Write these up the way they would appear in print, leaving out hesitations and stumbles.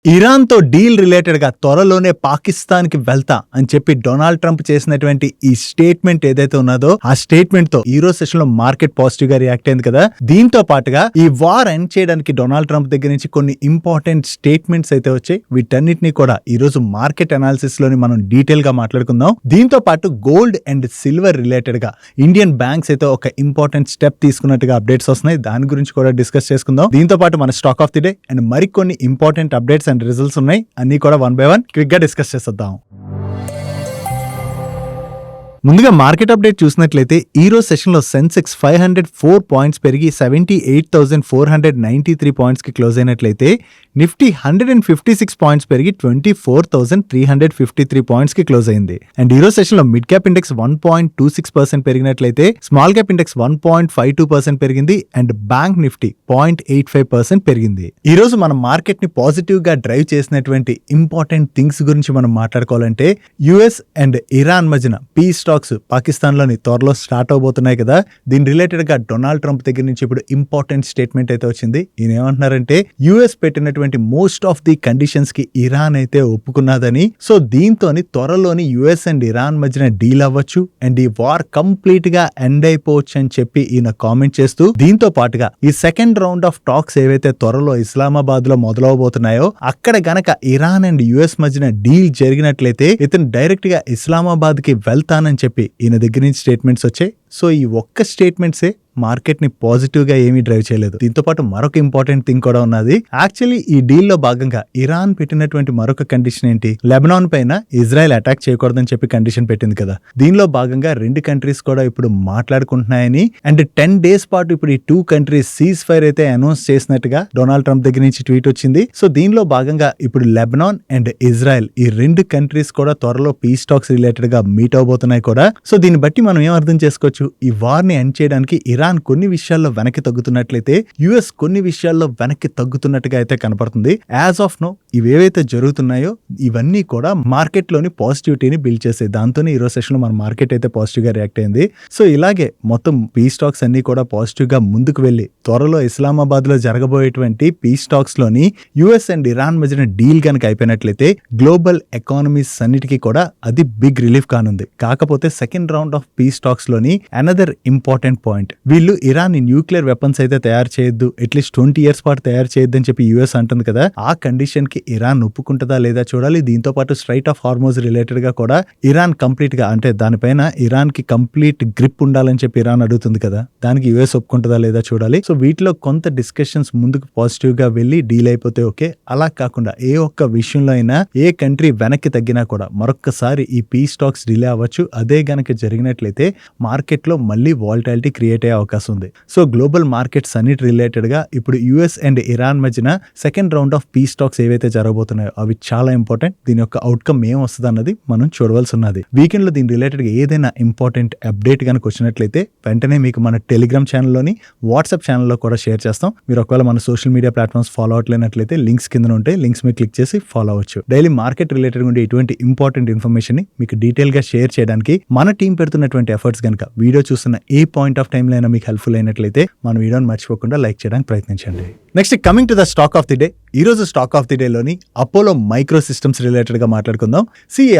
ఇరాన్‌తో deal రిలేటెడ్‌గా త్వరలోనే పాకిస్తాన్‌కి వెళ్తా అని చెప్పి డొనాల్డ్ ట్రంప్ చేసినటువంటి ఈ స్టేట్మెంట్ ఏదైతే ఉన్నదో ఆ స్టేట్మెంట్‌తో ఈ రోజు సెషన్‌లో మార్కెట్ పాజిటివ్‌గా రియాక్ట్ అయింది కదా. దీంతో పాటుగా ఈ వార్ ఎండ్ చేయడానికి డొనాల్డ్ ట్రంప్ దగ్గర నుంచి కొన్ని ఇంపార్టెంట్ స్టేట్మెంట్స్ అయితే వచ్చాయి. వీటన్నిటిని కూడా ఈ రోజు మార్కెట్ అనాలిసిస్ లోని మనం డీటెయిల్ గా మాట్లాడుకుందాం. దీంతో పాటు గోల్డ్ అండ్ సిల్వర్ రిలేటెడ్ గా ఇండియన్ బ్యాంక్స్ అయితే ఒక ఇంపార్టెంట్ స్టెప్ తీసుకున్నట్టుగా అప్డేట్స్ వస్తున్నాయి. దాని గురించి కూడా డిస్కస్ చేసుకుందాం. దీంతో పాటు మన stock of the day and మరికొన్ని ఇంపార్టెంట్ అప్డేట్స్ అండ్ రిజల్ట్స్ ఉన్నాయి. అన్ని కూడా వన్ బై వన్ క్విక్ గా డిస్కస్ చేసేద్దాం. ముందుగా మార్కెట్ అప్డేట్ చూసినట్లయితే ఈ రోజు సెషన్ లో సెన్సెక్స్ 504 పాయింట్స్ పెరిగి 78,493 పాయింట్స్ కి క్లోజ్ అయినట్లయితే నిఫ్టీ 156 పాయింట్స్ పెరిగి 24,353 పాయింట్స్ కి క్లోజ్ అయింది. అండ్ ఈ రోజు సెషన్ లో మిడ్ క్యాప్ ఇండెక్స్ 1.26% పెరిగినట్లయితే స్మాల్ క్యాప్ ఇండెక్స్ 1.52% పెరిగింది. అండ్ బ్యాంక్ నిఫ్టీ 0.85% పెరిగింది. ఈ రోజు మనం మార్కెట్ ని పాజిటివ్ గా డ్రైవ్ చేసినటువంటి ఇంపార్టెంట్ థింగ్స్ గురించి మనం మాట్లాడుకోవాలంటే యుఎస్ అండ్ ఇరాన్ మధ్యన పీస్ స్టాక్స్ పాకిస్తాన్ లోని త్వరలో స్టార్ట్ అవబోతున్నాయి కదా. దీని రిలేటెడ్ గా డొనాల్డ్ ట్రంప్ దగ్గర నుంచి ఇప్పుడు ఇంపార్టెంట్ స్టేట్మెంట్ అయితే వచ్చింది. ఈయన ఏమంటున్నారంటే యుఎస్ పెట్టినటువంటి మోస్ట్ ఆఫ్ ది కండిషన్స్ కి ఇరాన్ అయితే ఒప్పుకున్నదని, సో దీంతో త్వరలోని యుఎస్ అండ్ ఇరాన్ మధ్యన డీల్ అవ్వచ్చు అండ్ ఈ వార్ కంప్లీట్ గా ఎండ్ అయిపోవచ్చు అని చెప్పి ఈయన కామెంట్ చేస్తూ, దీంతో పాటుగా ఈ సెకండ్ రౌండ్ ఆఫ్ టాక్స్ ఏవైతే త్వరలో ఇస్లామాబాద్ లో మొదలవబోతున్నాయో అక్కడ గనక ఇరాన్ అండ్ యుఎస్ మధ్యన డీల్ జరిగినట్లయితే ఇతను డైరెక్ట్ గా ఇస్లామాబాద్ కి వెళ్తానని చెప్పి ఈయన దగ్గర నుంచి స్టేట్మెంట్స్ వచ్చాయి. సో ఈ ఒక్క స్టేట్మెంట్సే మార్కెట్ ని పాజిటివ్ గా ఏమీ డ్రైవ్ చేయలేదు. దీంతో పాటు మరొక ఇంపార్టెంట్ థింగ్ కూడా ఉన్నది. యాక్చువల్లీ ఈ డీల్ లో భాగంగా ఇరాన్ పెట్టినటువంటి మరొక కండిషన్ ఏంటి, లెబనాన్ పైన ఇజ్రాయెల్ అటాక్ చేయకూడదని చెప్పి కండిషన్ పెట్టింది కదా. దీనిలో భాగంగా రెండు కంట్రీస్ కూడా ఇప్పుడు మాట్లాడుకుంటున్నాయని అండ్ 10 days పాటు ఇప్పుడు ఈ 2 countries సీజ్ ఫైర్ అయితే అనౌన్స్ చేసినట్టుగా డొనాల్డ్ ట్రంప్ దగ్గర నుంచి ట్వీట్ వచ్చింది. సో దీనిలో భాగంగా ఇప్పుడు లెబనాన్ అండ్ ఇజ్రాయెల్ ఈ రెండు కంట్రీస్ కూడా త్వరలో పీస్ టాక్స్ రిలేటెడ్ గా మీట్ అవబోతున్నాయి కూడా. సో దీన్ని బట్టి మనం ఏం అర్థం చేసుకోవచ్చు, ఈ వార్ ని ఎండ్ చేయడానికి ఇరాన్ కొన్ని విషయాల్లో వెనక్కి తగ్గుతున్నట్లయితే యుఎస్ కొన్ని విషయాల్లో వెనక్కి తగ్గుతున్నట్టుగా అయితే కనపడుతుంది. యాజ్ ఆఫ్ నో ఇవేవైతే జరుగుతున్నాయో ఇవన్నీ కూడా మార్కెట్ లోని పాజిటివిటీని బిల్డ్ చేసే దాంతోనే ఈ రోజు సెషన్ లో మన మార్కెట్ అయితే పాజిటివ్ గా రియాక్ట్ అయింది. సో ఇలాగే మొత్తం పీస్ టాక్స్ అన్ని కూడా పాజిటివ్ గా ముందుకు వెళ్లి త్వరలో ఇస్లామాబాద్ లో జరగబోయేటువంటి పీస్ టాక్స్ లోని యుఎస్ అండ్ ఇరాన్ మధ్యన డీల్ గనక అయిపోయినట్లయితే గ్లోబల్ ఎకానమీస్ అన్నిటికీ కూడా అది బిగ్ రిలీఫ్ కానుంది. కాకపోతే second round of piece talks లోని అనదర్ ఇంపార్టెంట్ పాయింట్, వీళ్ళు ఇరాన్ న్యూక్లియర్ వెపన్స్ అయితే తయారు చేయొద్దు, అట్లీస్ట్ 20 years పాటు తయారు చేయొద్దు అని చెప్పి యుఎస్ అంటుంది కదా. ఆ కండిషన్ కి ఇరాన్ ఒప్పుకుంటుందా లేదా చూడాలి. దీంతో పాటు స్ట్రైట్ ఆఫ్ హార్మోజ్ రిలేటెడ్ గా కూడా ఇరాన్ కంప్లీట్ గా అంటే దానిపైన ఇరాన్ కి కంప్లీట్ గ్రిప్ ఉండాలని చెప్పి ఇరాన్ అడుగుతుంది కదా, దానికి యుఎస్ ఒప్పుకుంటుందా లేదా చూడాలి. సో వీటిలో కొంత డిస్కషన్స్ ముందుకు పాజిటివ్ గా వెళ్ళి డీల్ అయిపోతే ఓకే. అలా కాకుండా ఏ ఒక్క విషయంలో అయినా ఏ కంట్రీ వెనక్కి తగ్గినా కూడా మరొకసారి ఈ పీస్ టాక్స్ డిలే అవ్వచ్చు. అదే గనక జరిగినట్లయితే మార్కెట్ లో మళ్ళీ వాలటాలిటీ క్రియేట్ అయ్యే అవకాశం ఉంది. సో గ్లోబల్ మార్కెట్స్ అన్నిటి రిలేటెడ్ గా ఇప్పుడు యుఎస్ అండ్ ఇరాన్ మధ్యన second round of piece talks ఏవైతే జరగబోతున్నాయో అవి చాలా ఇంపార్టెంట్. దీని యొక్క అవుట్కమ్ ఏం వస్తుంది అన్నది మనం చూడవలసి ఉన్నది. వీకెండ్ లో దీని రిలేటెడ్ గా ఏదైనా ఇంపార్టెంట్ అప్డేట్ కనుక వచ్చినట్లయితే వెంటనే మీకు మన టెలిగ్రామ్ ఛానల్లోని వాట్సాప్ ఛానల్లో కూడా షేర్ చేస్తాం. మీరు ఒకవేళ మన సోషల్ మీడియా ప్లాట్ఫామ్స్ ఫాలో అవట్లేనట్లయితే లింక్స్ కింద ఉంటాయి, లింక్స్ మీద క్లిక్ చేసి ఫాలో అవ్వచ్చు. డైలీ మార్కెట్ రిలేటెడ్ ఉండే ఇటువంటి ఇంపార్టెంట్ ఇన్ఫర్మేషన్ ని మీకు డీటెయిల్ గా షేర్ చేయడానికి మన టీం పెడుతున్నటువంటి ఎఫర్ట్స్ కనుక వీడియో చూస్తున్న ఏ పాయింట్ ఆఫ్ టైం లో అయినా మీకు హెల్ప్ఫుల్ అయినట్లయితే మన వీడియోని మర్చిపోకుండా లైక్ చేయడానికి ప్రయత్నించండి. Next coming to the stock of the day. ఈ రోజు స్టాక్ ఆఫ్ ది డే లోని అపోలో మైక్రో సిస్టమ్స్ రిలేటెడ్ గా మాట్లాడుకుందాం.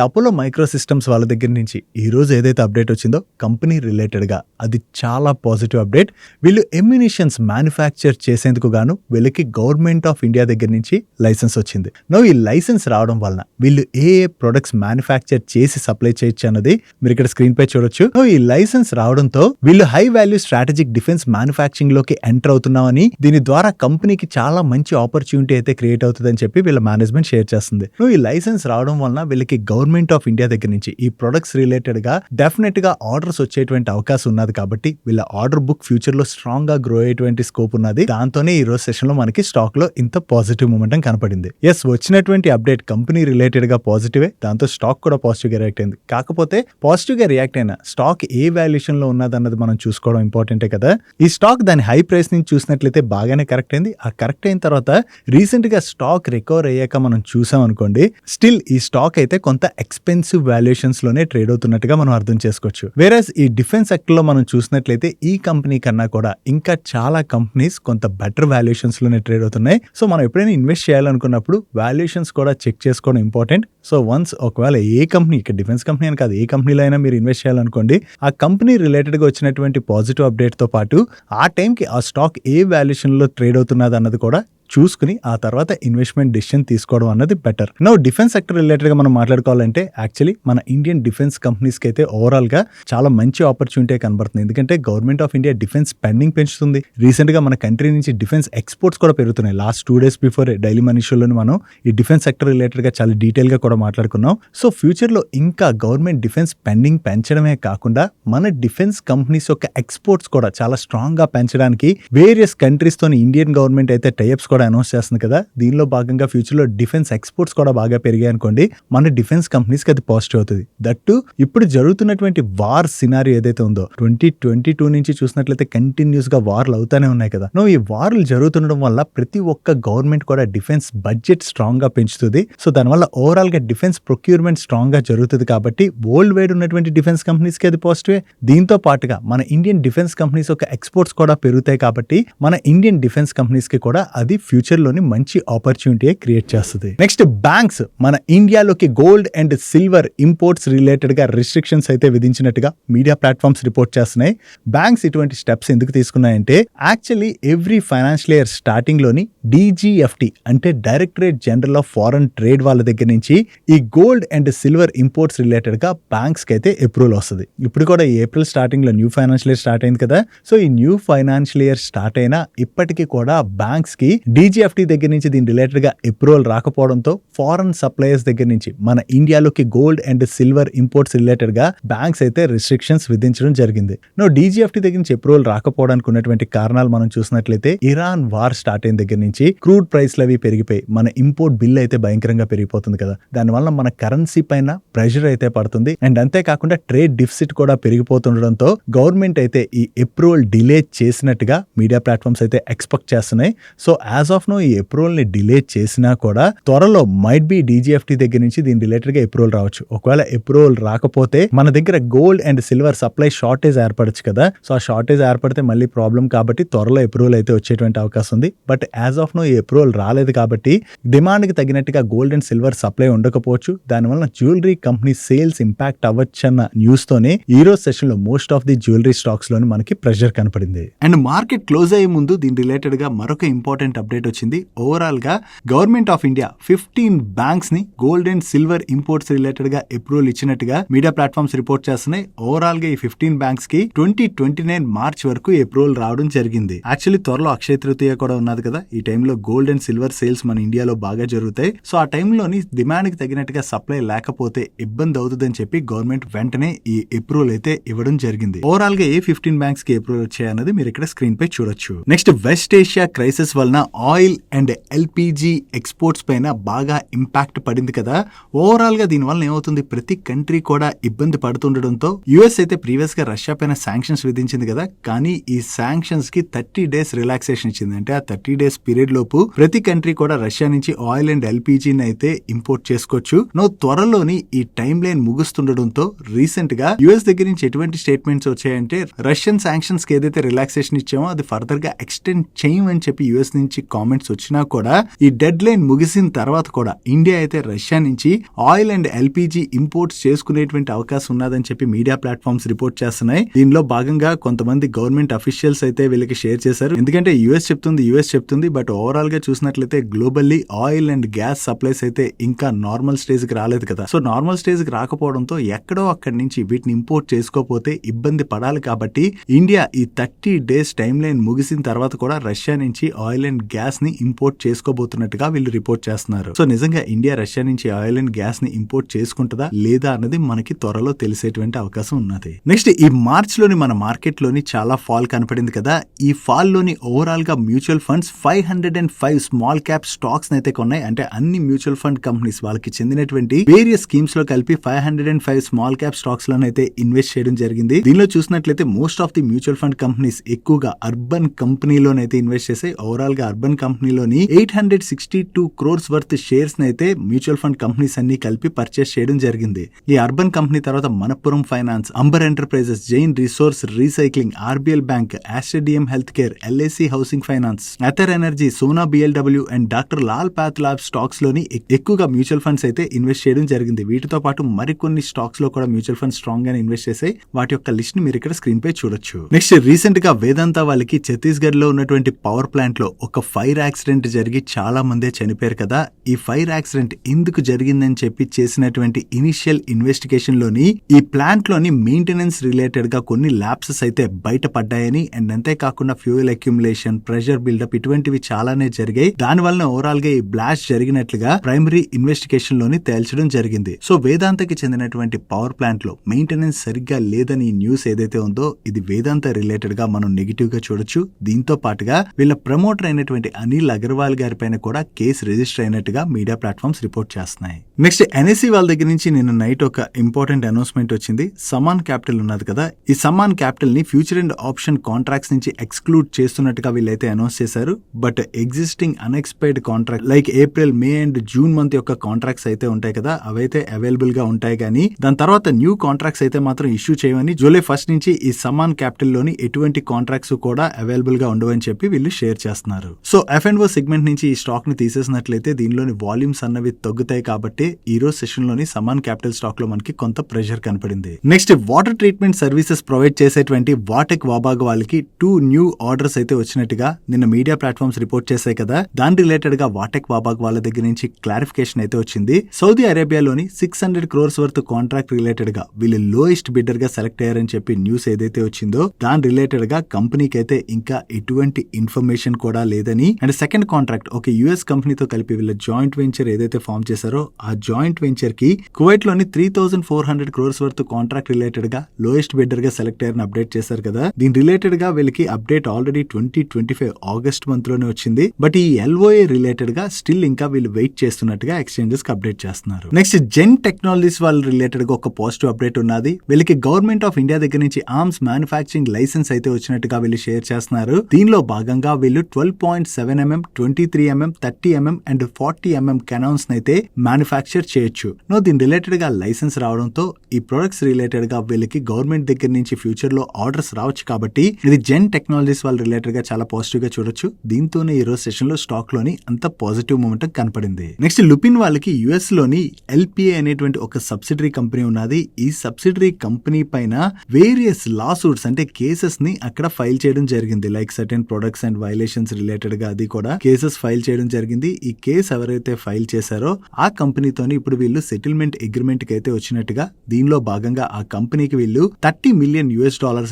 అపోలో మైక్రో సిస్టమ్స్ వాళ్ళ దగ్గర నుంచి ఈ రోజు ఏదైతే అప్డేట్ వచ్చిందో కంపెనీ రిలేటెడ్ గా అది చాలా పాజిటివ్ అప్డేట్. వీళ్ళు ఎమ్యునిషన్స్ మ్యానుఫ్యాక్చర్ చేసేందుకు గాను వీళ్ళకి గవర్నమెంట్ ఆఫ్ ఇండియా దగ్గర నుంచి లైసెన్స్ వచ్చింది. ఈ లైసెన్స్ రావడం వలన వీళ్ళు ఏ ప్రొడక్ట్స్ మ్యానుఫ్యాక్చర్ చేసి సప్లై చేయొచ్చు అన్నది మీరు ఇక్కడ స్క్రీన్ పై చూడొచ్చు. ఈ లైసెన్స్ రావడంతో వీళ్ళు high value strategic defence manufacturing లోకి ఎంటర్ అవుతున్నామని, దీని ద్వారా కంపెనీకి చాలా మంచి ఆపర్చునిటీ అయితే క్రియేట్ అవుతుందని చెప్పి వీళ్ళ మేనేజ్మెంట్ షేర్ చేస్తుంది. ఈ లైసెన్స్ రావడం వలన వీళ్ళకి గవర్నమెంట్ ఆఫ్ ఇండియా దగ్గర నుంచి ఈ ప్రొడక్ట్స్ రిలేటెడ్ గా డెఫినెట్ గా ఆర్డర్స్ వచ్చేటువంటి అవకాశం ఉన్నది. కాబట్టి వీళ్ళ ఆర్డర్ బుక్ ఫ్యూచర్ లో స్ట్రాంగ్ గా గ్రో అయ్యేటువంటి స్కోప్ ఉన్నది. దాంతోనే ఈ రోజు సెషన్ లో మనకి స్టాక్ లో ఇంత పాజిటివ్ మూమెంటం కనపడింది. వచ్చినటువంటి అప్డేట్ కంపెనీ రిలేటెడ్ గా పాజిటివే, దాంతో స్టాక్ కూడా పాజిటివ్ గా రియాక్ట్ అయింది. కాకపోతే పాజిటివ్ గా రియాక్ట్ అయిన స్టాక్ ఏ వాల్యుయేషన్ వాల్యుయేషన్ లో ఉన్నదన్నది మనం చూసుకోవడం ఇంపార్టెంటే కదా. ఈ స్టాక్ దాని హై ప్రైస్ నుంచి చూసినట్లయితే బాగానే కరెక్ట్ అయింది. ఆ కరెక్ట్ అయిన తర్వాత రీసెంట్ గా స్టాక్ రికవర్ అయ్యాక మనం చూసాం అనుకోండి, స్టిల్ ఈ స్టాక్ అయితే కొంత ఎక్స్పెన్సివ్ వాల్యుయేషన్స్ లోనే ట్రేడ్ అవుతున్నట్టుగా మనం అర్థం చేసుకోవచ్చు. వేరేస్ ఈ డిఫెన్స్ సెక్టర్ లో మనం చూసినట్లయితే ఈ కంపెనీ కన్నా కూడా ఇంకా చాలా కంపెనీస్ కొంత బెటర్ వాల్యుయేషన్స్ లోనే ట్రేడ్ అవుతున్నాయి. సో మనం ఎప్పుడైనా ఇన్వెస్ట్ చేయాలనుకున్నప్పుడు వాల్యుయేషన్స్ కూడా చెక్ చేసుకోవడం ఇంపార్టెంట్. సో వన్స్ ఒకవేళ ఏ కంపెనీ, ఇక్కడ డిఫెన్స్ కంపెనీ అని కాదు, ఏ కంపెనీలో అయినా మీరు ఇన్వెస్ట్ చేయాలనుకోండి, ఆ కంపెనీ రిలేటెడ్ గా వచ్చినటువంటి పాజిటివ్ అప్డేట్ తో పాటు ఆ టైంకి ఆ స్టాక్ ఏ వాల్యుయేషన్ లో ట్రేడ్ అవుతున్నది అన్నది కూడా చూసుకుని ఆ తర్వాత ఇన్వెస్ట్మెంట్ డిసిషన్ తీసుకోవడం అన్నది better. No defence sector related గా మనం మాట్లాడుకోవాలంటే యాక్చువల్లీ మన ఇండియన్ డిఫెన్స్ కంపెనీస్ కి అయితే ఓవరాల్ గా చాలా మంచి ఆపర్చునిటీ కనబడుతుంది. ఎందుకంటే government of India defence spending పెంచుతుంది. రీసెంట్ గా మన కంట్రీ నుంచి డిఫెన్స్ ఎక్స్పోర్ట్స్ కూడా పెరుగుతున్నాయి. Last 2 days before daily money షోలోని మనం ఈ డిఫెన్స్ సెక్టర్ రిలేటెడ్ గా చాలా డీటెయిల్ గా కూడా మాట్లాడుకున్నాం. సో ఫ్యూచర్ లో ఇంకా గవర్నమెంట్ డిఫెన్స్ స్పెండింగ్ పెంచడమే కాకుండా మన డిఫెన్స్ కంపెనీస్ యొక్క ఎక్స్పోర్ట్స్ కూడా చాలా స్ట్రాంగ్ గా పెంచడానికి వేరియస్ కంట్రీస్ తోని ఇండియన్ గవర్నమెంట్ అయితే టైప్స్ కూడా అనౌన్స్ చేస్తుంది కదా. దీనిలో భాగంగా ఫ్యూచర్ లో డిఫెన్స్ ఎక్స్పోర్ట్స్ కూడా బాగా పెరిగాయి అనుకోండి, మన డిఫెన్స్ కంపెనీస్ కి అది పాజిటివ్ అవుతుంది. దట్టు ఇప్పుడు జరుగుతున్నటువంటి వార్ సినారియో ఏదైతే ఉందో 2022 నుంచి చూసినట్లయితే కంటిన్యూస్ గా వార్లు అవుతానే ఉన్నాయి కదా. ఈ వార్లు జరుగుతుండడం వల్ల ప్రతి ఒక్క గవర్నమెంట్ కూడా డిఫెన్స్ బడ్జెట్ స్ట్రాంగ్ గా పెంచుతుంది. సో దానివల్ల ఓవరాల్ గా డిఫెన్స్ ప్రొక్యూర్మెంట్ స్ట్రాంగ్ గా జరుగుతుంది కాబట్టి వరల్డ్ వైడ్ ఉన్నటువంటి డిఫెన్స్ కంపెనీస్ కి అది పాజిటివ్. దీంతో పాటుగా మన ఇండియన్ డిఫెన్స్ కంపెనీస్ యొక్క ఎక్స్పోర్ట్స్ కూడా పెరుగుతాయి కాబట్టి మన ఇండియన్ డిఫెన్స్ కంపెనీస్ కి కూడా అది ఫ్యూచర్ లోని మంచి ఆపర్చునిటీ క్రియేట్ చేస్తుంది. నెక్స్ట్ బ్యాంక్స్ మన ఇండియాలోకి gold and silver imports related గా రిస్ట్రిక్షన్స్ అయితే విధించినట్టుగా మీడియా ప్లాట్ఫామ్స్ రిపోర్ట్ చేస్తున్నాయి. బ్యాంక్స్ ఇటువంటి స్టెప్స్ ఎందుకు తీసుకున్నాయంటే actually every financial year starting లోని DGFT అంటే directorate general of foreign trade వాళ్ళ దగ్గర నుంచి ఈ gold and silver imports related గా బ్యాంక్స్ కి అయితే అప్రూవల్ వస్తుంది. ఇప్పుడు కూడా ఈ ఏప్రిల్ స్టార్టింగ్ లో న్యూ ఫైనాన్షియల్ ఇయర్ స్టార్ట్ అయింది కదా. సో ఈ న్యూ ఫైనాన్షియల్ ఇయర్ స్టార్ట్ అయినా ఇప్పటికీ కూడా బ్యాంక్స్ కి DGFT దగ్గర నుంచి దీని రిలేటెడ్ గా అప్రూవల్ రాకపోవడంతో ఫారెన్ సప్లయర్స్ దగ్గర నుంచి మన ఇండియాలోకి gold and silver imports related గా బ్యాంక్స్ అయితే రిస్ట్రిక్షన్స్ విధించడం జరిగింది. DGFT దగ్గర నుంచి అప్రూవల్ రాకపోవడానికి ఉన్నటువంటి కారణాలు మనం చూసినట్లయితే ఇరాన్ వార్ స్టార్ట్ అయిన దగ్గర నుంచి క్రూడ్ ప్రైస్లు అవి పెరిగిపోయి మన ఇంపోర్ట్ బిల్ అయితే భయంకరంగా పెరిగిపోతుంది కదా. దానివల్ల మన కరెన్సీ పైన ప్రెషర్ అయితే పడుతుంది. అండ్ అంతేకాకుండా ట్రేడ్ డిఫిసిట్ కూడా పెరిగిపోతుండడంతో గవర్నమెంట్ అయితే ఈ అప్రూవల్ డిలే చేసినట్టుగా మీడియా ప్లాట్ఫామ్స్ అయితే ఎక్స్పెక్ట్ చేస్తున్నాయి. సో యాజ్ ఆఫ్ నో ఈ అప్రూవల్ ని డిలే చేసినా కూడా త్వరలో మైట్ బి DGFT దగ్గర నుంచి దీని రిలేటెడ్ గా అప్రూవల్ రావచ్చు. ఒకవేళ అప్రూవల్ రాకపోతే మన దగ్గర gold and silver supply shortage ఏర్పడచ్చు కదా. సో ఆ షార్టేజ్ ఏర్పడితే మళ్ళీ ప్రాబ్లం కాబట్టి త్వరలో అప్రూవల్ అయితే వచ్చేటువంటి అవకాశం ఉంది. బట్ యాజ్ ఆఫ్ నో ఈ అప్రూవల్ రాలేదు కాబట్టి డిమాండ్ కి తగినట్టుగా గోల్డ్ అండ్ సిల్వర్ సప్లై ఉండకపోవచ్చు. దానివల్ల జ్యువెలరీ కంపెనీ సేల్స్ ఇంపాక్ట్ అవ్వచ్చు అన్న న్యూస్ తోనే ఈ రోజు సెషన్ లో most of the jewellery stocks లోని మనకి ప్రెషర్ కనపడింది. అండ్ మార్కెట్ క్లోజ్ అయ్యే ముందు దీని రిలేటెడ్ గా మరొక ఇంపార్టెంట్ అప్డేట్ వచ్చింది. ఓవరాల్ గా గవర్నమెంట్ ఆఫ్ ఇండియా 15 బ్యాంక్స్ ని gold and silver imports related గా అప్రూవల్ ఇచ్చినట్టుగా మీడియా ప్లాట్ఫామ్స్ రిపోర్ట్ చేస్తున్నాయి. ఓవరాల్ గా ఈ 15 బ్యాంక్స్ కి 2029 మార్చ్ వరకు అప్రూవల్ రావడం జరిగింది. యాక్చువల్లీ త్వరలో అక్షయ తృతీయ కూడా ఉన్నది కదా. ఈ టైంలో గోల్డ్ అండ్ సిల్వర్ సేల్స్ మన ఇండియాలో బాగా జరుగుతాయి. సో ఆ టైంలోని డిమాండ్ కి తగినట్టుగా సప్లై లేకపోతే ఇబ్బంది అవుతుందని చెప్పి గవర్నమెంట్ వెంటనే ఈ అప్రూవల్ అయితే ఇవ్వడం జరిగింది. ఓవరాల్ గా ఏ 15 బ్యాంక్స్ కి అప్రూవల్ వచ్చాయన్నది మీరు ఇక్కడ స్క్రీన్ పై చూడొచ్చు. నెక్స్ట్ వెస్ట్ ఏషియా క్రైసిస్ వలన ఆయిల్ అండ్ LPG ఎక్స్పోర్ట్స్ పైన బాగా ఇంపాక్ట్ పడింది కదా. ఓవరాల్ గా దీని వల్ల ఏమవుతుంది, ప్రతి కంట్రీ కూడా ఇబ్బంది పడుతుండడంతో US అయితే ప్రీవియస్ గా రష్యా పైన శాంక్షన్స్ విధించింది కదా. కానీ ఈ శాంక్షన్స్ కి 30 days రిలాక్సేషన్ ఇచ్చింది. అంటే ఆ 30 days పీరియడ్ లోపు ప్రతి కంట్రీ కూడా రష్యా నుంచి ఆయిల్ అండ్ LPG అయితే ఇంపోర్ట్ చేసుకోవచ్చు. త్వరలోని ఈ టైం లైన్ ముగుస్తుండడంతో రీసెంట్ గా US దగ్గర నుంచి ఎటువంటి స్టేట్మెంట్స్ వచ్చాయంటే రష్యన్ శాంక్షన్స్ కి ఏదైతే రిలాక్సేషన్ ఇచ్చామో అది ఫర్దర్ గా ఎక్స్టెండ్ చేయమని చెప్పి US నుంచి కామెంట్స్ వచ్చినా కూడా ఈ డెడ్ లైన్ ముగిసిన తర్వాత కూడా ఇండియా అయితే రష్యా నుంచి ఆయిల్ అండ్ LPG ఇంపోర్ట్స్ చేసుకునేటువంటి అవకాశం ఉన్నదని చెప్పి మీడియా ప్లాట్ఫామ్స్ రిపోర్ట్ చేస్తున్నాయి. దీనిలో భాగంగా కొంతమంది గవర్నమెంట్ అఫీషియల్స్ అయితే వీళ్ళకి షేర్ చేశారు. ఎందుకంటే US చెప్తుంది బట్ ఓవరాల్ గా చూసినట్లయితే globally oil and gas supplies అయితే ఇంకా నార్మల్ స్టేజ్ కి రాలేదు కదా. సో నార్మల్ స్టేజ్ కి రాకపోవడంతో ఎక్కడో అక్కడి నుంచి వీటిని ఇంపోర్ట్ చేసుకోకపోతే ఇబ్బంది పడాలి కాబట్టి ఇండియా ఈ 30 days టైం లైన్ ముగిసిన తర్వాత కూడా రష్యా నుంచి ఆయిల్ అండ్ గ్యాస్ గ్యాస్ ని ఇంపోర్ట్ చేసుకోబోతున్నట్టుగా వీళ్ళు రిపోర్ట్ చేస్తున్నారు. సో నిజంగా ఇండియా రష్యా నుంచి ఆయిల్ అండ్ గ్యాస్ ని ఇంపోర్ట్ చేసుకుంటుందా లేదా అన్నది మనకి త్వరలో తెలిసేటువంటి అవకాశం ఉన్నది. నెక్స్ట్ ఈ మార్చ్ లోని మన మార్కెట్ లోని చాలా ఫాల్ కనపడింది కదా. ఈ ఫాల్ లోని ఓవరాల్ గా mutual funds 505 small cap stocks అయితే కొన్నాయి. అంటే అన్ని మ్యూచువల్ ఫండ్ కంపెనీస్ వాళ్ళకి చెందినటువంటి వేరియస్ స్కీమ్స్ లో కలిపి 505 స్మాల్ క్యాప్ స్టాక్స్ లోనైతే ఇన్వెస్ట్ చేయడం జరిగింది. దీనిలో చూసినట్లయితే most of the mutual fund companies ఎక్కువగా అర్బన్ కంపెనీలోనైతే ఇన్వెస్ట్ చేసాయి. ఓవరాల్ గా అర్బన్ కంపెనీలోని 862 crores వర్త్ షేర్స్ అయితే మ్యూచువల్ ఫండ్ కంపెనీస్ అన్ని కలిపి పర్చేస్ చేయడం జరిగింది. ఈ అర్బన్ కంపెనీ తర్వాత Manappuram finance, Amber enterprises, Jain resource recycling, RBL bank, ఆస్ట్రేడియం health care, LIC housing finance, Ather energy, Sona BLW and doctor Lal path lab stocks లోని ఎక్కువగా మ్యూచువల్ ఫండ్స్ అయితే ఇన్వెస్ట్ చేయడం జరిగింది. వీటితో పాటు మరికొన్ని స్టాక్స్ లో కూడా మ్యూచువల్ ఫండ్స్ స్ట్రాంగ్ గా ఇన్వెస్ట్ చేసాయి. వాటి యొక్క లిస్ట్ ని మీరు ఇక్కడ స్క్రీన్ పై చూడొచ్చు. నెక్స్ట్ రీసెంట్ గా వేదాంత వాళ్ళకి ఛత్తీస్గఢ్ లో ఉన్నటువంటి పవర్ ప్లాంట్ లో ఒక ఫైర్ యాక్సిడెంట్ జరిగి చాలా మందే చనిపోయారు కదా. ఈ ఫైర్ యాక్సిడెంట్ ఎందుకు జరిగిందని చెప్పి చేసినటువంటి ఇనిషియల్ ఇన్వెస్టిగేషన్ లోని ఈ ప్లాంట్ లోని మెయింటెనెన్స్ రిలేటెడ్ గా కొన్ని ల్యాప్సెస్ అయితే బయటపడ్డాయని అండ్ అంతేకాకుండా ఫ్యూయల్ అక్యుములేషన్, ప్రెషర్ బిల్డప్ ఇటువంటివి చాలానే జరిగాయి. దాని వలన ఓవరాల్ గా ఈ బ్లాస్ట్ జరిగినట్లుగా ప్రైమరీ ఇన్వెస్టిగేషన్ లోని తేల్చడం జరిగింది. సో వేదాంతకి చెందినటువంటి పవర్ ప్లాంట్ లో మెయింటెనెన్స్ సరిగ్గా లేదని న్యూస్ ఏదైతే ఉందో ఇది వేదాంత రిలేటెడ్ గా మనం నెగిటివ్ గా చూడొచ్చు. దీంతో పాటుగా వీళ్ళ ప్రమోటర్ అయినటువంటి అనిల్ అగర్వాల్ గారి పైన కూడా కేసు రిజిస్టర్ అయినట్టుగా మీడియా ప్లాట్ఫామ్స్ రిపోర్ట్ చేస్తున్నాయి. నెక్స్ట్ ఎన్ఎస్సి వాళ్ళ దగ్గర నుంచి నిన్న నైట్ ఒక ఇంపార్టెంట్ అనౌన్స్మెంట్ వచ్చింది. సమాన్ క్యాపిటల్ ఉన్నది కదా, ఈ సమాన్ క్యాపిటల్ ని ఫ్యూచర్ అండ్ ఆప్షన్ కాంట్రాక్ట్స్ నుంచి ఎక్స్క్లూడ్ చేస్తున్నట్టుగా వీళ్ళైతే అనౌన్స్ చేశారు. But existing unexpired contract like April, May and June month యొక్క కాంట్రాక్ట్స్ అయితే ఉంటాయి కదా, అవైతే అవైలబుల్ గా ఉంటాయి. కానీ దాని తర్వాత న్యూ కాంట్రాక్ట్స్ అయితే మాత్రం ఇష్యూ చేయమని జూలై 1 నుంచి ఈ సమాన్ క్యాపిటల్ లోని ఎటువంటి కాంట్రాక్ట్స్ కూడా అవైలబుల్ గా ఉండవని చెప్పి వీళ్ళు షేర్ చేస్తున్నారు. సో F&O సెగ్మెంట్ నుంచి ఈ స్టాక్ ని తీసేసినట్లయితే దీనిలోని వాల్యూమ్స్ అన్నవి తగ్గుతాయి. కాబట్టి ఈ రోజు సెషన్ లోని సమాన్ క్యాపిటల్ స్టాక్ లో మనకి కొంత ప్రెషర్ కనపడింది. Next water treatment services provide చేసేటువంటి వాటెక్ వాబాగ్ వాళ్ళకి 2 న్యూ ఆర్డర్స్ అయితే వచ్చినట్టుగా నిన్న మీడియా ప్లాట్ఫామ్స్ రిపోర్ట్ చేశాయి కదా. దాని రిలేటెడ్ గా వాటెక్ వాబాగ్ వాళ్ళ దగ్గర నుంచి క్లారిఫికేషన్ అయితే వచ్చింది. సౌదీ అరేబియాలోని 600 crores వర్త్ కాంట్రాక్ట్ రిలేటెడ్ గా వీళ్ళు లోయెస్ట్ బిడ్డర్ గా సెలెక్ట్ అయ్యారని చెప్పి న్యూస్ ఏదైతే వచ్చిందో దాని రిలేటెడ్ గా కంపెనీకి అయితే ఇంకా ఎటువంటి ఇన్ఫర్మేషన్ కూడా లేదని అండ్ సెకండ్ కాంట్రాక్ట్ ఒక యుఎస్ కంపెనీతో కలిపి వీళ్ళ జాయింట్ వెంచర్ ఏదైతే ఫార్మ్ చేశారో ఆ జాయింట్ వెంచర్ కి కువైట్ లోని 3,400 crores వర్త్ కాంట్రాక్ట్ రిలేటెడ్ గా లోయెస్ట్ బిడ్డర్ గా సెలెక్ట్ అయ్యారని అప్డేట్ చేశారు కదా. దీని రిలేటెడ్ గా వీళ్ళకి అప్డేట్ ఆల్రెడీ 2025 ఆగస్ట్ మంత్ లోనే వచ్చింది. బట్ ఈ LOA రిలేటెడ్ గా స్టిల్ ఇంకా వీళ్ళు వెయిట్ చేస్తున్నట్టుగా ఎక్స్చేంజెస్ కి అప్డేట్ చేస్తున్నారు. నెక్స్ట్ జెన్ టెక్నాలజీస్ వాళ్ళ రిలేటెడ్ గా ఒక పాజిటివ్ అప్డేట్ ఉన్నది. వీళ్ళకి గవర్నమెంట్ ఆఫ్ ఇండియా దగ్గర నుంచి ఆర్మ్స్ మ్యానుఫ్యాక్చరింగ్ లైసెన్స్ అయితే వచ్చినట్టుగా వీళ్ళు షేర్ చేస్తున్నారు. దీనిలో భాగంగా వీళ్ళు 12.7mm, 23mm, 30mm and 40mm cannons అయితే మ్యానుఫ్యాక్చర్ చేయొచ్చు. దీని రిలేటెడ్ గా లైసెన్స్ రావడంతో ఈ ప్రొడక్ట్స్ రిలేటెడ్ గా వీళ్ళకి గవర్నమెంట్ దగ్గర నుంచి ఫ్యూచర్ లో ఆర్డర్స్ రావచ్చు. కాబట్టి ఇది జెన్ టెక్నాలజీస్ వాళ్ళ రిలేటెడ్ గా చాలా పాజిటివ్ గా చూడొచ్చు. దీంతోనే ఈ రోజు సెషన్ లో స్టాక్ లోని అంత పాజిటివ్ మూమెంట్ కనపడింది. నెక్స్ట్ లుపిన్ వాళ్ళకి యుఎస్ లోని LPA అనేటువంటి ఒక సబ్సిడరీ కంపెనీ ఉన్నది. ఈ సబ్సిడరీ కంపెనీ పైన వేరియస్ లా సూట్స్ అంటే కేసెస్ ని అక్కడ ఫైల్ చేయడం జరిగింది. Like certain products and violations related గా అది కూడా కేసెస్ ఫైల్ చేయడం జరిగింది. ఈ కేసు ఎవరైతే ఫైల్ చేశారో ఆ కంపెనీతోని ఇప్పుడు వీళ్ళు సెటిల్మెంట్ అగ్రిమెంట్ కి అయితే వచ్చినట్టుగా దీనిలో భాగంగా ఆ కంపెనీకి వీళ్ళు $30 million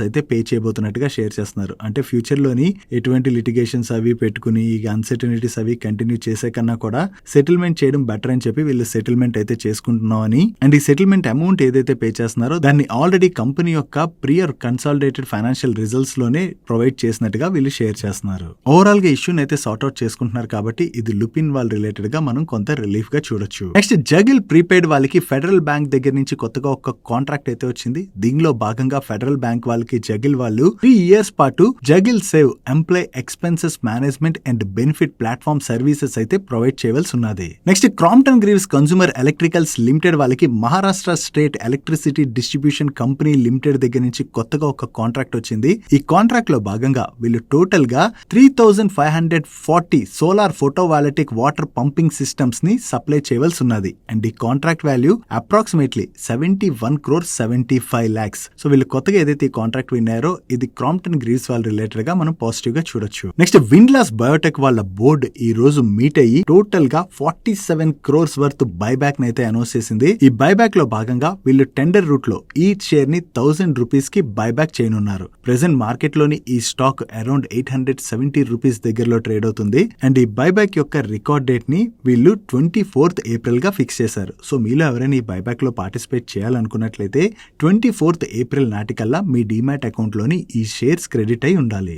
అయితే పే చేయబోతున్నట్టుగా షేర్ చేస్తున్నారు. అంటే ఫ్యూచర్ లోని ఎటువంటి లిటిగేషన్స్ అవి పెట్టుకుని ఈ అన్సర్టనిటీస్ అవి కంటిన్యూ చేసే కన్నా కూడా సెటిల్మెంట్ చేయడం బెటర్ అని చెప్పి వీళ్ళు సెటిల్మెంట్ అయితే చేసుకుంటున్నామని అండ్ ఈ సెటిల్మెంట్ అమౌంట్ ఏదైతే పే చేస్తున్నారో దాన్ని ఆల్రెడీ కంపెనీ యొక్క ప్రియర్ కన్సాలిడేటెడ్ ఫైనాన్షియల్ రిజల్ట్స్ లోనే ప్రొవైడ్ చేసినట్టుగా వీళ్ళు షేర్ చేస్తున్నారు. ఓవరాల్ గా ఇష్యూని అయితే సార్ట్అవుట్ చేసుకుంటున్నారు. కాబట్టి ఇది లుపిన్ వాళ్ళ రిలేటెడ్ గా మనం కొంత రిలీఫ్ గా చూడొచ్చు. నెక్స్ట్ జగిల్ ప్రీపెయిడ్ వాళ్ళకి ఫెడరల్ బ్యాంక్ దగ్గర నుంచి కొత్తగా ఒక కాంట్రాక్ట్ అయితే వచ్చింది. దీనిలో భాగంగా ఫెడరల్ బ్యాంక్ వాళ్ళకి జగిల్ వాళ్ళు 3 years పాటు Zaggle save employee expenses management and benefit platform services అయితే ప్రొవైడ్ చేయవలసి ఉన్నది. Next Crompton Greaves consumer electricals limited వాళ్ళకి Maharashtra state electricity distribution company limited దగ్గర నుంచి కొత్తగా ఒక కాంట్రాక్ట్ వచ్చింది. ఈ కాంట్రాక్ట్ లో భాగంగా వీళ్ళు టోటల్ గా 3,540 సోలార్ ఫోటోవాలటిక్ వాటర్ పంపింగ్ సిస్టమ్స్ ని సప్లై చేయవలసి ఉన్నది. అండ్ ఈ contract value approximately 71.75 crores. So వీళ్ళు కొత్తగా ఏదైతే ఈ కాంట్రాక్ట్ విన్నారో ఇది క్రాంప్టన్ గ్రీవ్స్ వాళ్ళ రిలేటెడ్ గా మనం పాజిటివ్ గా చూడొచ్చు. నెక్స్ట్ విండ్లాస్ బయోటెక్ వాళ్ళ బోర్డు ఈ రోజు మీట్ అయ్యి టోటల్ గా 47 crores వర్త్ బైబ్యాక్ అయితే అనౌన్స్ చేసింది. ఈ బైబ్యాక్ లో భాగంగా వీళ్ళు టెండర్ రూట్ లో ఈచ్ షేర్ ని ₹1,000 కి బైబ్యాక్ చేయనున్నారు. ప్రెసెంట్ మార్కెట్ లోని ఈ స్టాక్ అరౌండ్ ₹870 దగ్గరలో లో ట్రేడ్ అవుతుంది. అండ్ ఈ బైబ్యాక్ యొక్క రికార్డ్ డేట్ ని వీళ్ళు 24th April గా ఫిక్స్ చేశారు. సో మీలో ఎవరైనా ఈ బైబ్యాక్ లో పార్టిసిపేట్ చేయాలనుకున్నట్లయితే 24th April నాటికల్లా మీ డీమ్యాట్ అకౌంట్ లోని ఈ షేర్స్ క్రెడిట్ అయి ఉండాలి.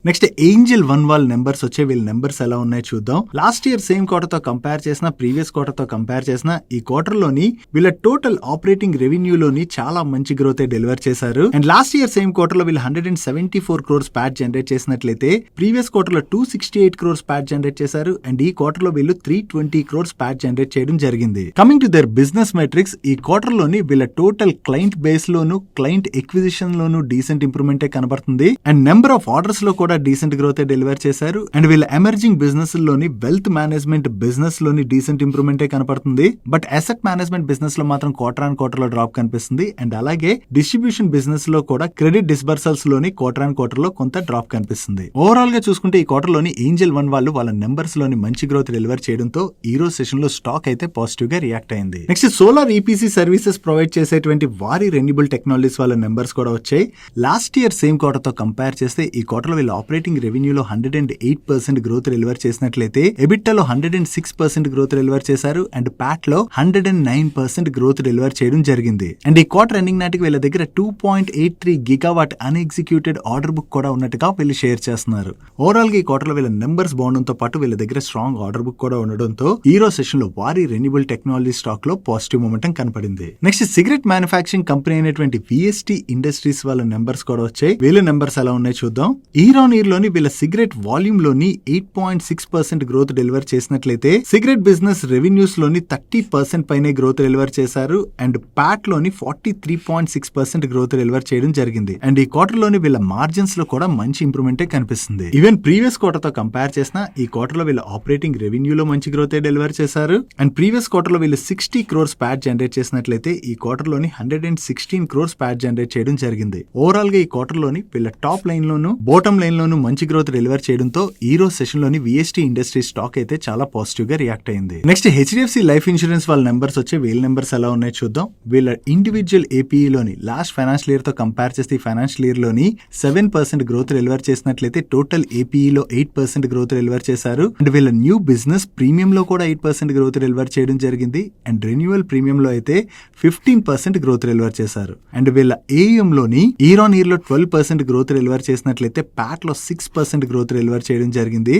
నెక్స్ట్ ఏంజల్ వన్ వాళ్ళ నెంబర్స్ వచ్చే వీళ్ళ నెంబర్స్ ఎలా ఉన్నాయో చూద్దాం. లాస్ట్ ఇయర్ సేమ్ క్వార్టర్ తో కంపేర్ చేసిన, ప్రీవియస్ క్వార్టర్ తో కంపేర్ చేసిన ఈ క్వార్టర్ లోని వీళ్ళ టోటల్ ఆపరేటింగ్ రెవెన్యూలోని చాలా మంచి గ్రోత్ డెలివర్ చేశారు. And last year same quarter లో వీళ్ళు 174 crores ప్యాట్ జనరేట్ చేసినట్లయితే ప్రీవియస్ క్వార్టర్ లో 268 crores ప్యాట్ జనరేట్ చేశారు. అండ్ ఈ క్వార్టర్ లో వీళ్ళు 320 crores ప్యాట్ జనరేట్ చేయడం జరిగింది. Coming to their business metrics, ఈ క్వార్టర్ లోని వీళ్ళ టోటల్ క్లయింట్ బేస్ లోను, క్లయింట్ ఎక్విజిషన్ లోను డీసెంట్ ఇంప్రూవ్మెంట్ కనబడుతుంది. అండ్ నెంబర్ ఆఫ్ ఆర్డర్స్ లో కూడా డీసెంట్ గ్రోత్ డెలివర్ చేశారు. అండ్ వీళ్ళ ఎమర్జింగ్ బిజినెస్ లోని వెల్త్ మేనేజ్మెంట్ బిజినెస్ లోని డీసెంట్ ఇంప్రూవ్మెంట్ కనపడుతుంది. బట్ అసెట్ మేనేజ్మెంట్ బిజినెస్ లో మాత్రం క్వార్టర్ ఆన్ క్వార్టర్ లో డ్రాప్ కనిపిస్తుంది. అండ్ అలాగే డిస్ట్రిబ్యూషన్ బిజినెస్ లో కూడా క్రెడిట్ డిస్బర్సల్స్ లోని క్వార్టర్ ఆన్ క్వార్టర్ లో కొంత డ్రాప్ కనిపిస్తుంది. ఓవరాల్ గా చూసుకుంటే ఈ క్వార్టర్ లోని ఏంజల్ వన్ వాళ్ళు వాళ్ళ నెంబర్స్ లోని మంచి గ్రోత్ డెలివర్ చేయడంతో ఈ రోజు సెషన్ లో స్టాక్ అయితే పాజిటివ్ గా రియాక్ట్ అయింది. Next solar EPC services provide చేసేటువంటి వారి రెన్యూబుల్ టెక్నాలజీస్ వాళ్ళ నెంబర్స్ కూడా వచ్చాయి. లాస్ట్ ఇయర్ సేమ్ క్వార్టర్ తో కంపేర్ చేస్తే ఈ క్వార్టర్ లో వీళ్ళ ఆపరేటింగ్ రెవెన్యూలో 108% గ్రోత్ డెలివర్ చేసినట్లయితే ఎబిటాలో 106% గ్రోత్ డెలివర్ చేశారు. అండ్ ప్యాట్ లో 109% గ్రోత్ డెలివర్ చేయడం జరిగింది. అండ్ ఈ క్వార్టర్ ఎండింగ్ నాటికి వీళ్ళ దగ్గర 2.83 GW అన్ఎగ్జిక్యూటెడ్ ఆర్డర్ బుక్ కూడా ఉన్నట్టుగా వీళ్ళు షేర్ చేస్తున్నారు. ఓవరాల్ గా ఈ క్వార్టర్ లో వీళ్ళ నెంబర్స్ బాగుండడంతో పాటు వీళ్ళ దగ్గర స్ట్రాంగ్ ఆర్డర్ బుక్ కూడా ఉండడంతో ఈ రోజు సెషన్ లో వారి రెన్యూబుల్ టెక్నాలజీ స్టాక్ లో పాజిటివ్ మొమెంటం కనపడింది. నెక్స్ట్ సిగరెట్ మ్యానుఫాక్చరింగ్ కంపెనీ అయినటువంటి VST ఇండస్ట్రీస్ వాళ్ళ నెంబర్స్ కూడా వచ్చాయి. వీళ్ళ నెంబర్స్ ఎలా ఉన్నాయి చూద్దాం. ఇయర్ ఆన్ ఇయర్ లోని వీళ్ళ సిగరెట్ వాల్యూమ్ లోని 8.6% గ్రోత్ డెలివర్ చేసినట్లయితే సిగరెట్ బిజినెస్ రెవెన్యూస్ లోని 30% పైనే గ్రోత్ డెలివర్ చేశారు. అండ్ ప్యాట్ లోని 43.6% గ్రోత్ డెలివర్ చేయడం జరిగింది. అండ్ ఈ క్వార్టర్ లోని వీళ్ళ మార్జిన్స్ లో కూడా మంచి ఇంప్రూవ్మెంట్ కనిపిస్తుంది. ఈవెన్ ప్రీవియస్ క్వార్టర్ తో కంపేర్ చేసిన ఈ క్వార్టర్ లో వీళ్ళ ఆపరేటింగ్ రెవెన్యూ లో మంచి గ్రోత్ డెలివర్ చేశారు. అండ్ ప్రీవియస్ క్వార్టర్ లో వీళ్ళు 60 crores ప్యాట్ జనరేట్ చేసినట్లయితే ఈ క్వార్టర్ లోని 116 crores ప్యాట్ జనరేట్ చేయడం జరిగింది. ఓవరాల్ గా ఈ క్వార్టర్ లోని వీళ్ళ టాప్ లైన్ లోను, బాటమ్ లైన్ లోను మంచి గ్రోత్ డెలివర్ చేయడంతో ఈ రోజు సెషన్ లోని VST ఇండస్ట్రీ స్టాక్ అయితే చాలా పాజిటివ్ గా రియాక్ట్ అయింది. నెక్స్ట్ HDFC లైఫ్ ఇన్సూరెన్స్ వాళ్ళ నెంబర్స్ వచ్చే వీళ్ళ నెంబర్స్ ఎలా ఉన్నాయో చూద్దాం. వీళ్ళ ఇండివిజువల్ APE లోని లాస్ట్ ఫైనాన్షియల్ ఇయర్ తో కంపేర్ చేస్తే ఈ ఫైనాన్షియల్ ఇయర్ లోని 7% గ్రోత్ డెలివర్ చేసినట్లయితే టోటల్ APE లో 8% గ్రోత్ డెలివర్ చేశారు. అండ్ వీళ్ళ న్యూ బిజినెస్ ప్రీమియం లో కూడా 8% గ్రోత్ డెలివర్ చేయడం జరిగింది. అండ్ రెన్యువల్ ప్రీమియం లో అయితే 15% గ్రోత్ డెలివర్ చేశారు. అండ్ వీళ్ళ AUM లోని ఇయర్ ఆన్ ఇయర్ లో 12% గ్రోత్ డెలివర్ చేసినట్లయితే ప్యాట్ లో 6% గ్రోత్ డెలివర్ చేయడం జరిగింది.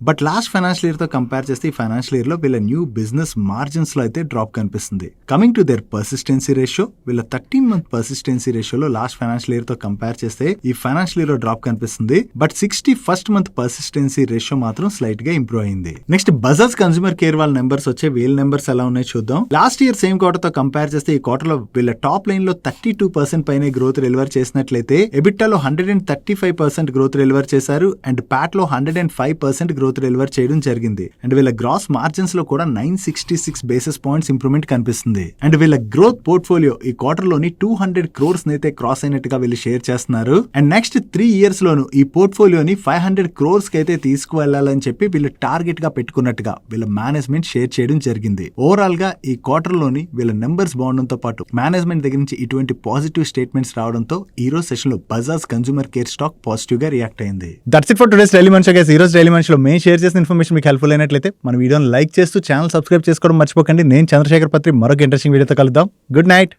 బట్ లాస్ట్ ఫైనాన్షియల్ ఇయర్ తో కంపేర్ చేస్తే ఈ ఫైనాన్షియల్ ఇయర్ లో వీళ్ళ న్యూ బిజినెస్ మార్జిన్స్ లో అయితే డ్రాప్ కనిపిస్తుంది. Coming to there persistency ratio, వీళ్ళ 13-month పర్సిస్టెన్సీ రేషియోలో లాస్ట్ ఫైనాన్షియల్ ఇయర్ తో కంపేర్ చేస్తే ఈ ఫైనాన్షియల్ ఇయర్ లో డ్రాప్ కనిపిస్తుంది. But 61st month persistency ratio మాత్రం స్లైట్ గా ఇంప్రూవ్ అయింది. నెక్స్ట్ బజాజ్ కన్స్యూమర్ కేర్ వాళ్ళ నెంబర్స్ వచ్చే వీళ్ళ నెంబర్స్ ఎలా ఉన్నాయో చూద్దాం. లాస్ట్ ఇయర్ సేమ్ క్వార్టర్ తో కంపేర్ చేస్తే ఈ క్వార్టర్ లో వీళ్ళ టాప్ లైన్ లో 32% పైనే గ్రోత్ డెలివర్ చేసినట్లయితే ఎబిటాలో 135% గ్రోత్ డెలివర్ చేశారు. అండ్ ప్యాట్ లో 105% గ్రోత్ డెలివర్ చేయడం జరిగింది. అండ్ వీళ్ళ గ్రాస్ మార్జిన్స్ లో కూడా 966 basis points ఇంప్రూవ్మెంట్ కనిపిస్తుంది. అండ్ వీళ్ళ గ్రోత్ పోర్ట్ఫోలియో ఈ క్వార్టర్ లోని 200 crores అయితే క్రాస్ అయినట్టుగా వీళ్ళు షేర్ చేస్తున్నారు. అండ్ నెక్స్ట్ 3 years లోను ఈ పోర్ట్ఫోలియోని 500 crores కి అయితే తీసుకువెళ్లాలని చెప్పి వీళ్ళు టార్గెట్ గా పెట్టుకున్నట్టుగా వీళ్ళ మేనేజ్మెంట్ షేర్ చేయడం జరిగింది. ఓవరాల్ గా ఈ క్వార్టర్ లోని వీళ్ళ నెంబర్స్ బాగుండడంతో పాటు మేనేజ్మెంట్ దగ్గర నుంచి ఇటువంటి పాజిటివ్ స్టేట్మెంట్స్ రావడంతో ఈ రోజు సెషన్ లో Bajaj consumer care stock positive గా రియాక్ట్ అయింది. That's it for today's daily మనిషి గైస్. ఈ రోజు డైలీ మనిషిలో మేము షేర్ చేసిన ఇన్ఫర్మేషన్ మీకు హెల్ప్ఫుల్ అయినట్లయితే మన వీడియోని లైక్ చేస్తూ ఛానల్ సబ్స్క్రైబ్ చేసుకోవడం మర్చిపోకండి. నేను చంద్రశేఖర్ పత్రి మరొక ఇంట్రెస్టింగ్ వీడియోతో కలుద్దాం. Good night.